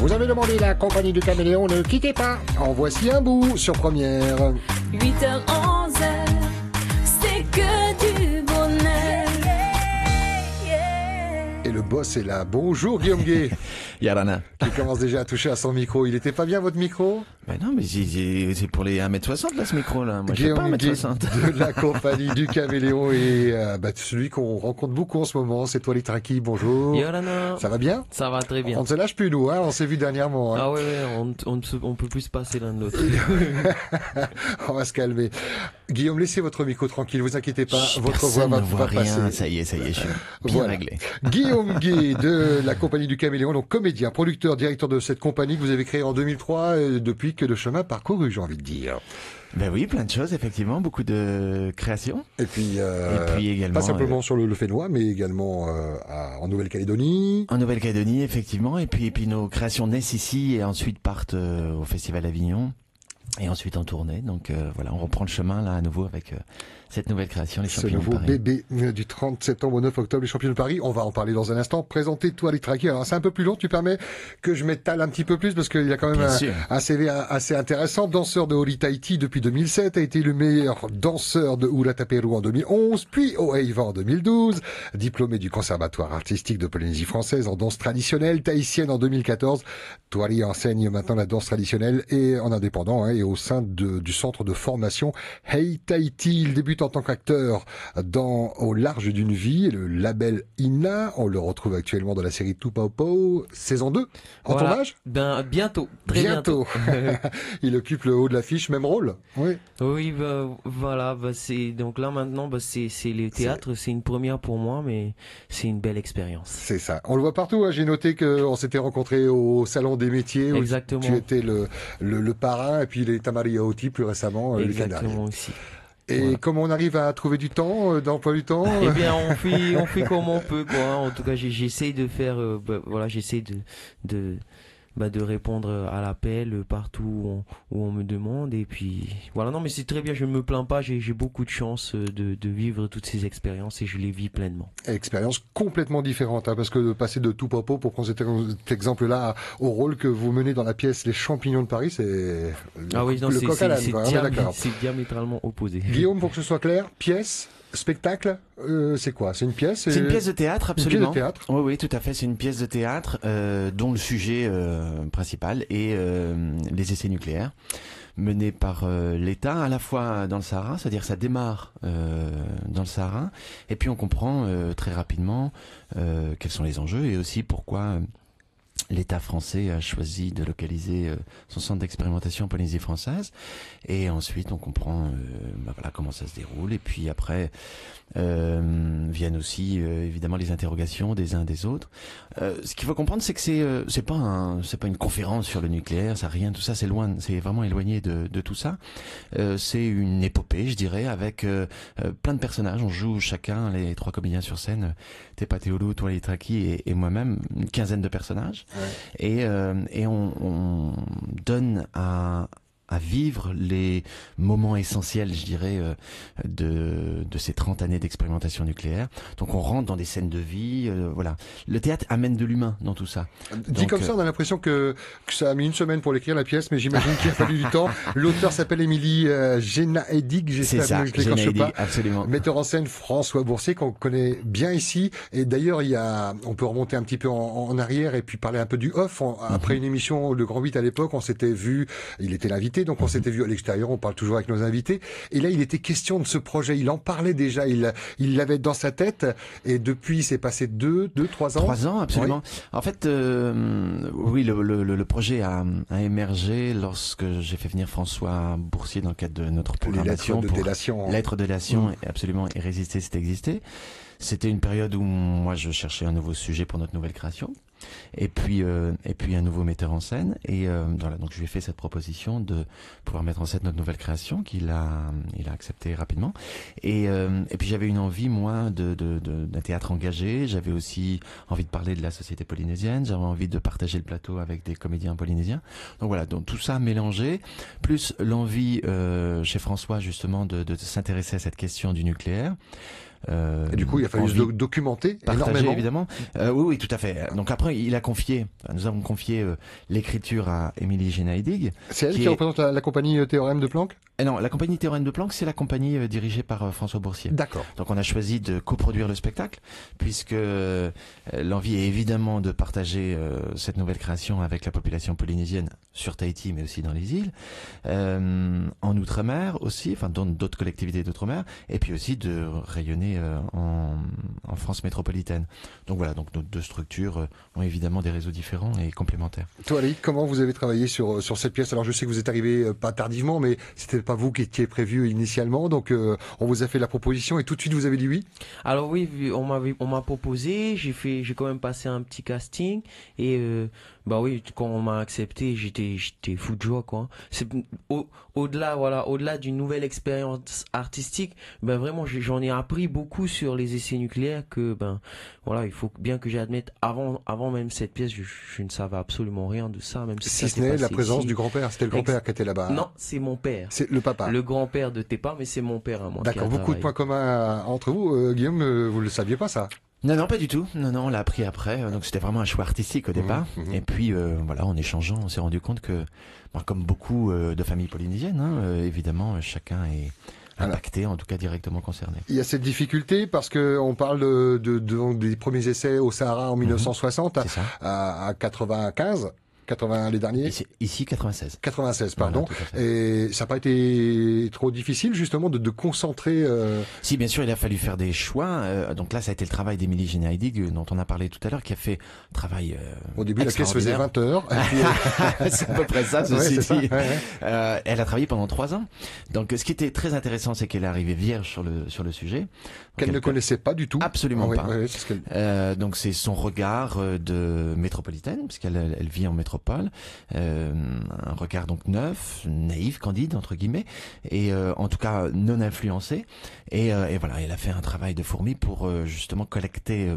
Vous avez demandé la compagnie du Caméléon, ne quittez pas. En voici un bout sur Première. 8h, 11h, c'est que du bonheur. Et le boss est là. Bonjour Guillaume Gay. Yarana. Qui commence déjà à toucher à son micro. Il était pas bien votre micro? Ben non, mais c'est pour les 1m60 là ce micro là. Moi je fais pas Guillaume Gay 1m60. de la compagnie du Caméléon et celui qu'on rencontre beaucoup en ce moment, c'est toi Traki. Bonjour. Yorana. Ça va bien? Ça va très bien. On ne se lâche plus nous, hein. On s'est vu dernièrement. Hein. Ah ouais, on peut plus se passer l'un de l'autre. On va se calmer. Guillaume, laissez votre micro tranquille, vous inquiétez pas, votre voix Personne va ne voit rien. passer. Ça y est, je suis bien Voilà. réglé. Guillaume Gay de la compagnie du Caméléon, donc comédien, producteur, directeur de cette compagnie que vous avez créée en 2003, depuis que le chemin parcouru, j'ai envie de dire. Ben oui, plein de choses effectivement, beaucoup de créations. Et puis également pas simplement sur le Fénois, mais également en Nouvelle-Calédonie. En Nouvelle-Calédonie effectivement, et puis nos créations naissent ici et ensuite partent au Festival Avignon. Et ensuite en tournée, donc voilà, on reprend le chemin là à nouveau avec cette nouvelle création, les Ce Champions de nouveau Paris. bébé du 30 septembre au 9 octobre, les Champions de Paris. On va en parler dans un instant. Présenter toi les Traki. Alors c'est un peu plus long, tu permets que je m'étale un petit peu plus parce qu'il y a quand même un CV assez intéressant. Danseur de Holy Tahiti depuis 2007, a été le meilleur danseur de Hula Taperu en 2011, puis au Heiva en 2012, diplômé du Conservatoire artistique de Polynésie française en danse traditionnelle tahitienne en 2014. Toari enseigne maintenant la danse traditionnelle et en indépendant et au sein du centre de formation Hey Tahiti. Il débute en tant qu'acteur Au large d'une vie, le label INA. On le retrouve actuellement dans la série Tupaupo, saison 2, en Voilà. tournage. Ben, bientôt. Très bientôt. Il occupe le haut de l'affiche, même rôle. Oui. Oui, voilà, c'est, donc là maintenant, c'est le théâtre, c'est une première pour moi, mais c'est une belle expérience. C'est ça. On le voit partout. Hein. J'ai noté qu'on s'était rencontrés au Salon des métiers. Exactement. Où tu étais le parrain et puis les Tamari Aoti plus récemment. Exactement aussi. Et voilà. Comment on arrive à trouver du temps, d'emploi du temps? Eh bien, on fait comme on peut, quoi. En tout cas, j'essaie de faire, j'essaie de répondre à l'appel partout où on me demande, et puis voilà. Non, mais c'est très bien, je ne me plains pas, j'ai beaucoup de chance de vivre toutes ces expériences et je les vis pleinement. Expérience complètement différente, hein, parce que de passer de Tupaupo, pour prendre cet exemple-là, au rôle que vous menez dans la pièce Les Champignons de Paris, c'est le coq à l'âne. C'est diamétralement opposé. Guillaume, pour que ce soit clair, pièce, spectacle, c'est quoi? C'est une pièce? C'est une pièce de théâtre, absolument. Une pièce de théâtre. Oui, oui, tout à fait. C'est une pièce de théâtre dont le sujet principal est les essais nucléaires menés par l'État, à la fois dans le Sahara, c'est-à-dire ça démarre dans le Sahara, et puis on comprend très rapidement quels sont les enjeux et aussi pourquoi l'État français a choisi de localiser son centre d'expérimentation en Polynésie française, et ensuite on comprend comment ça se déroule, et puis après viennent aussi évidemment les interrogations des uns des autres. Ce qu'il faut comprendre, c'est que c'est pas une conférence sur le nucléaire, ça rien, tout ça c'est loin, c'est vraiment éloigné de tout ça. C'est une épopée, je dirais, avec plein de personnages. On joue chacun, les trois comédiens sur scène, Tepa Teolu, toi les Traki et moi-même, une quinzaine de personnages. Ouais. Et on donne à vivre les moments essentiels, je dirais, de ces 30 années d'expérimentation nucléaire. Donc on rentre dans des scènes de vie, voilà. Le théâtre amène de l'humain dans tout ça. Dit comme ça, on a l'impression que ça a mis une semaine pour l'écrire la pièce, mais j'imagine qu'il a fallu du temps. L'auteur s'appelle Émilie Genaedig, c'est ça, Genaedig, absolument. Metteur en scène François Boursier, qu'on connaît bien ici. Et d'ailleurs, on peut remonter un petit peu en arrière et puis parler un peu du off. Après une émission, le Grand 8 à l'époque, on s'était vu, il était l'invité, donc on s'était vu à l'extérieur, on parle toujours avec nos invités, et là il était question de ce projet, il en parlait déjà, il l'avait dans sa tête, et depuis c'est passé 3 ans. 3 ans, absolument. Oui. En fait, oui, le projet a émergé lorsque j'ai fait venir François Boursier dans le cadre de notre programmation. Lettres de délation, absolument, et résister, c'est exister. C'était une période où moi je cherchais un nouveau sujet pour notre nouvelle création. Et puis un nouveau metteur en scène, et voilà, donc je lui ai fait cette proposition de pouvoir mettre en scène notre nouvelle création qu'il a accepté rapidement, et puis j'avais une envie, moi, d'un théâtre engagé. J'avais aussi envie de parler de la société polynésienne, j'avais envie de partager le plateau avec des comédiens polynésiens, donc voilà, donc tout ça mélangé, plus l'envie chez François justement de s'intéresser à cette question du nucléaire. Et du coup, il a fallu se documenter énormément. Évidemment. Oui, tout à fait. Donc après, nous avons confié l'écriture à Émilie Génaïdig. C'est elle qui représente la compagnie Théorème de Planck? Non, la compagnie Théorème de Planck, c'est la compagnie dirigée par François Boursier. D'accord. Donc on a choisi de coproduire le spectacle, puisque l'envie est évidemment de partager cette nouvelle création avec la population polynésienne sur Tahiti, mais aussi dans les îles, en Outre-mer aussi, enfin dans d'autres collectivités d'Outre-mer, et puis aussi de rayonner en France métropolitaine. Donc voilà, donc nos deux structures ont évidemment des réseaux différents et complémentaires. Toi, Ali, comment vous avez travaillé sur cette pièce? Alors je sais que vous êtes arrivé pas tardivement, mais c'était pas vous qui étiez prévu initialement, donc on vous a fait la proposition et tout de suite vous avez dit oui? Alors oui, on m'a proposé, j'ai quand même passé un petit casting et bah oui, quand on m'a accepté, j'étais fou de joie quoi. C'est au-delà d'une nouvelle expérience artistique, ben vraiment j'en ai appris beaucoup sur les essais nucléaires que ben voilà, il faut bien que j'admette avant même cette pièce, je ne savais absolument rien de ça, même si ce n'est la présence du grand-père. C'était le grand-père qui était là-bas. Non, c'est mon père. C'est le papa. Le grand-père de Tepa, mais c'est mon père à moi. D'accord, beaucoup de points communs entre vous. Guillaume, vous le saviez pas ça? Non, pas du tout. Non, on l'a appris après. Donc c'était vraiment un choix artistique au départ. Et puis voilà, en échangeant, on s'est rendu compte que, comme beaucoup de familles polynésiennes, évidemment, chacun est impacté, en tout cas directement concerné. Il y a cette difficulté parce que on parle des premiers essais au Sahara en 1960 à 95. 80 les derniers. Ici 96. 96, pardon. Voilà, et ça n'a pas été trop difficile justement de concentrer. Si, bien sûr, il a fallu faire des choix. Donc là, ça a été le travail d'Émilie Génaïdig, dont on a parlé tout à l'heure, qui a fait un travail. Au début, la pièce faisait 20 heures. C'est à peu près ça, ceci dit. Elle a travaillé pendant 3 ans. Donc, ce qui était très intéressant, c'est qu'elle est arrivée vierge sur le sujet. Qu'elle ne connaissait pas du tout. Absolument pas. Donc, c'est son regard de métropolitaine, puisqu'elle vit en métropole. Un regard donc neuf, naïf, candide entre guillemets, et en tout cas non influencé. Et voilà, elle a fait un travail de fourmi pour justement collecter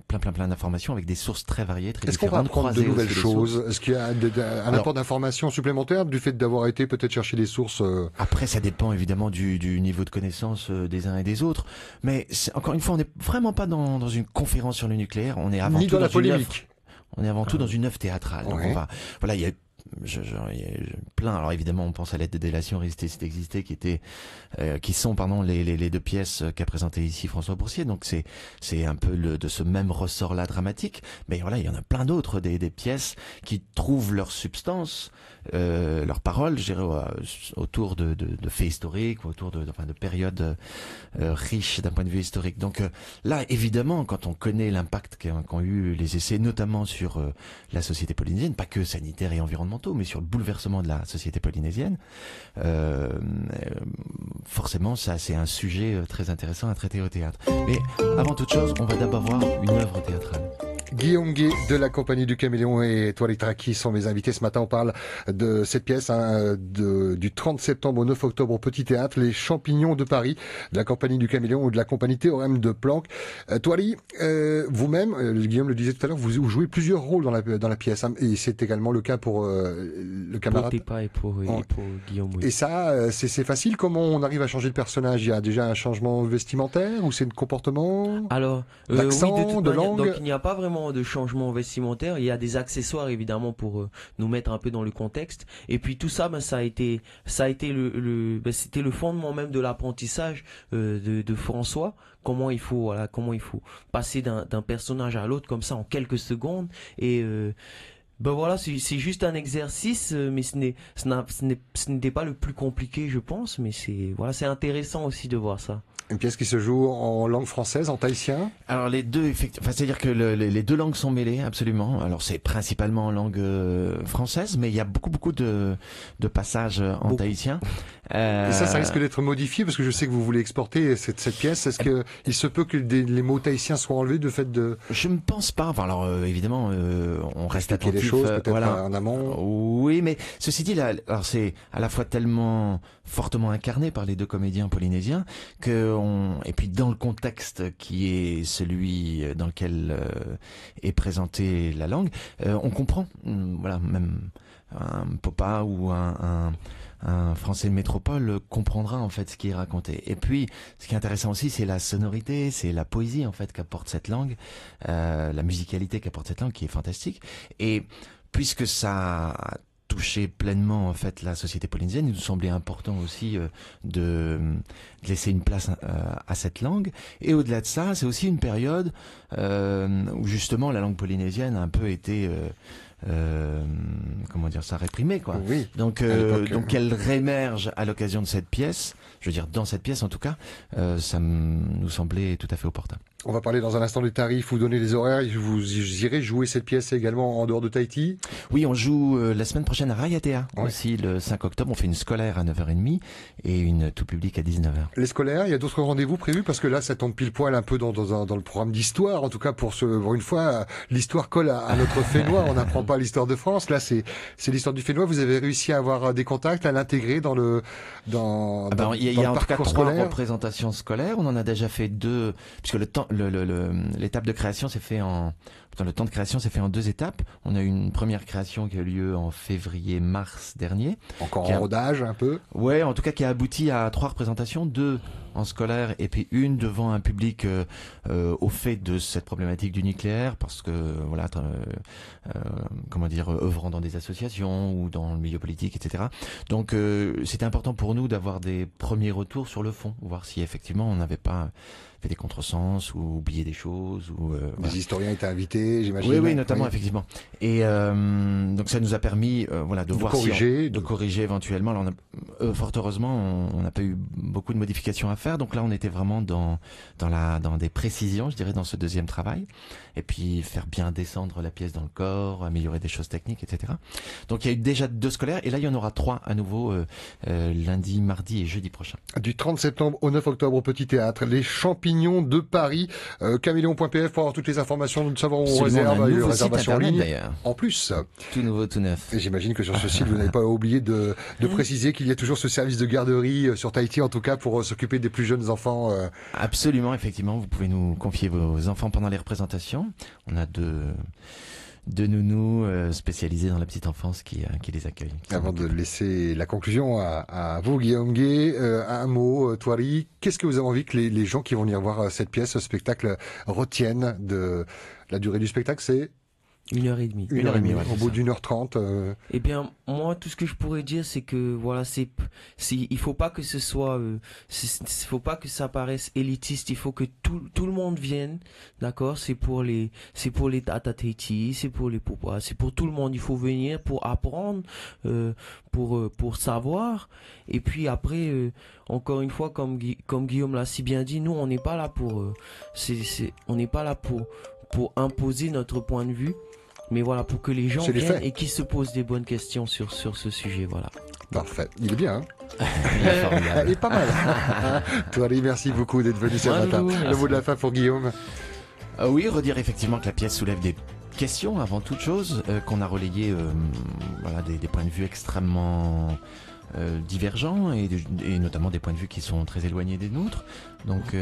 plein d'informations avec des sources très variées, très différentes. Est-ce qu'on va apprendre de nouvelles choses? Est-ce qu'il y a un apport d'informations supplémentaires du fait d'avoir été peut-être chercher des sources? Après, ça dépend évidemment du niveau de connaissance des uns et des autres. Mais encore une fois, on n'est vraiment pas dans une conférence sur le nucléaire. On est avant tout dans la polémique. On est avant tout dans une œuvre théâtrale. Donc on va, voilà, il y a plein. Alors évidemment, on pense à l'aide de délation, résister, c'est exister, qui sont les deux pièces qu'a présentées ici François Boursier. Donc c'est un peu de ce même ressort-là dramatique. Mais voilà, il y en a plein d'autres, des pièces qui trouvent leur substance, leurs paroles, je dirais, autour de faits historiques, autour de périodes riches d'un point de vue historique. Donc là, évidemment, quand on connaît l'impact qu'ont eu les essais, notamment sur la société polynésienne, pas que sanitaire et environnementaux, mais sur le bouleversement de la société polynésienne, forcément, ça c'est un sujet très intéressant à traiter au théâtre. Mais avant toute chose, on va d'abord voir une œuvre théâtrale. Guillaume Gué de la Compagnie du Caméléon et Toile Traki sont mes invités. Ce matin, on parle de cette pièce du 30 septembre au 9 octobre au Petit Théâtre, Les Champignons de Paris, de la Compagnie du Caméléon ou de la Compagnie Théorème de Planck. Toile, vous-même, Guillaume le disait tout à l'heure, vous jouez plusieurs rôles dans la pièce, hein, et c'est également le cas pour le camarade. Pour Tepa et pour Guillaume. Oui. Et ça, c'est facile. Comment on arrive à changer le personnage? Il y a déjà un changement vestimentaire ou c'est un comportement? Alors, d'accent, de langue. Donc il n'y a pas vraiment de changement vestimentaire. Il y a des accessoires évidemment pour nous mettre un peu dans le contexte. Et puis tout ça, ça a été c'était le fondement même de l'apprentissage de François. Comment il faut passer d'un personnage à l'autre comme ça en quelques secondes. Et voilà, c'est juste un exercice, mais ce n'était pas le plus compliqué, je pense. Mais c'est intéressant aussi de voir ça. Une pièce qui se joue en langue française, en tahitien? Alors les deux, effectivement, c'est-à-dire que les deux langues sont mêlées, absolument. Alors c'est principalement en langue française, mais il y a beaucoup de passages en tahitien. Et ça risque d'être modifié parce que je sais que vous voulez exporter cette pièce. Est-ce que il se peut que les mots tahitiens soient enlevés de fait de? Je ne pense pas. Enfin, alors évidemment, on reste attentif. Les choses peut-être en amont. Oui, mais ceci dit, là, alors c'est à la fois tellement fortement incarné par les deux comédiens polynésiens et puis dans le contexte qui est celui dans lequel est présentée la langue, on comprend, voilà, même un popa ou un un Français de métropole comprendra en fait ce qui est raconté. Et puis, ce qui est intéressant aussi, c'est la sonorité, c'est la poésie en fait qu'apporte cette langue, la musicalité qu'apporte cette langue, qui est fantastique. Et puisque ça a touché pleinement en fait la société polynésienne, il nous semblait important aussi de laisser une place à cette langue. Et au-delà de ça, c'est aussi une période où justement la langue polynésienne a un peu été comment dire ça, réprimée, quoi. Oui. Donc elle réémerge à l'occasion de cette pièce. Je veux dire, dans cette pièce en tout cas, ça nous semblait tout à fait opportun. On va parler dans un instant des tarifs, vous donner les horaires. Vous irez jouer cette pièce également en dehors de Tahiti? Oui, on joue la semaine prochaine à Raiatea, aussi le 5 octobre. On fait une scolaire à 9h30 et une tout public à 19h. Les scolaires, il y a d'autres rendez-vous prévus? Parce que là, ça tombe pile poil un peu dans le programme d'histoire. En tout cas, pour une fois, l'histoire colle à notre Fénois. On n'apprend pas l'histoire de France. Là, c'est l'histoire du Fénois. Vous avez réussi à avoir des contacts, à l'intégrer dans le il y a en tout cas 3 scolaire. représentations scolaires. On en a déjà fait 2, puisque l'étape de création s'est fait le temps de création s'est fait en 2 étapes. On a eu une première création qui a eu lieu en février-mars dernier. Encore en rodage un peu. Ouais, en tout cas qui a abouti à 3 représentations, 2 en scolaire et puis une devant un public au fait de cette problématique du nucléaire, parce que voilà, comment dire, œuvrant dans des associations ou dans le milieu politique, etc. Donc c'était important pour nous d'avoir des premiers retours sur le fond, voir si effectivement on n'avait pas fait des contresens ou oublié des choses ou des voilà. historiens étaient invités, j'imagine. Oui, notamment, effectivement. Et donc ça nous a permis de voir corriger, de corriger éventuellement. Alors fort heureusement, on n'a pas eu beaucoup de modifications à faire. Donc là, on était vraiment dans des précisions, je dirais, dans ce deuxième travail. Et puis faire bien descendre la pièce dans le corps, améliorer des choses techniques, etc. Donc il y a eu déjà 2 scolaires et là il y en aura 3 à nouveau lundi, mardi et jeudi prochain. Du 30 septembre au 9 octobre au Petit Théâtre, les Champignons de Paris. Caméléon.pf pour avoir toutes les informations, nous savoir où on réserve, un nouveau réservation en site ligne. d'ailleurs. En plus. Tout nouveau, tout neuf. Et j'imagine que sur ce site, vous n'avez pas oublié de préciser qu'il y a toujours ce service de garderie sur Tahiti, en tout cas pour s'occuper des plus jeunes enfants. Absolument, effectivement. Vous pouvez nous confier vos enfants pendant les représentations. On a 2 nounous spécialisés dans la petite enfance qui les accueillent. Avant de laisser la conclusion à vous, Guillaume Gay, un mot, Thoiry, qu'est-ce que vous avez envie que les gens qui vont venir voir cette pièce, ce spectacle, retiennent de la durée du spectacle? C'est 1h30. 1h30, ouais, au bout d'1h30. Eh bien, moi, tout ce que je pourrais dire, c'est que voilà, il faut pas que ce soit, faut pas que ça paraisse élitiste. Il faut que tout le monde vienne, d'accord. C'est pour les Tata Tahiti, c'est pour les Popas, c'est pour tout le monde. Il faut venir pour apprendre, pour savoir. Et puis après, encore une fois, comme Guillaume l'a si bien dit, nous, on n'est pas là pour, on n'est pas là pour imposer notre point de vue. Mais voilà, pour que les gens viennent et qu'ils se posent des bonnes questions sur ce sujet, voilà. Parfait. Il est bien, hein? Il est pas mal. Thoiry, merci beaucoup d'être venu ce matin. Le mot de la fin pour Guillaume. Oui, redire effectivement que la pièce soulève des questions avant toute chose, qu'on a relayé des points de vue extrêmement divergents et notamment des points de vue qui sont très éloignés des nôtres. Donc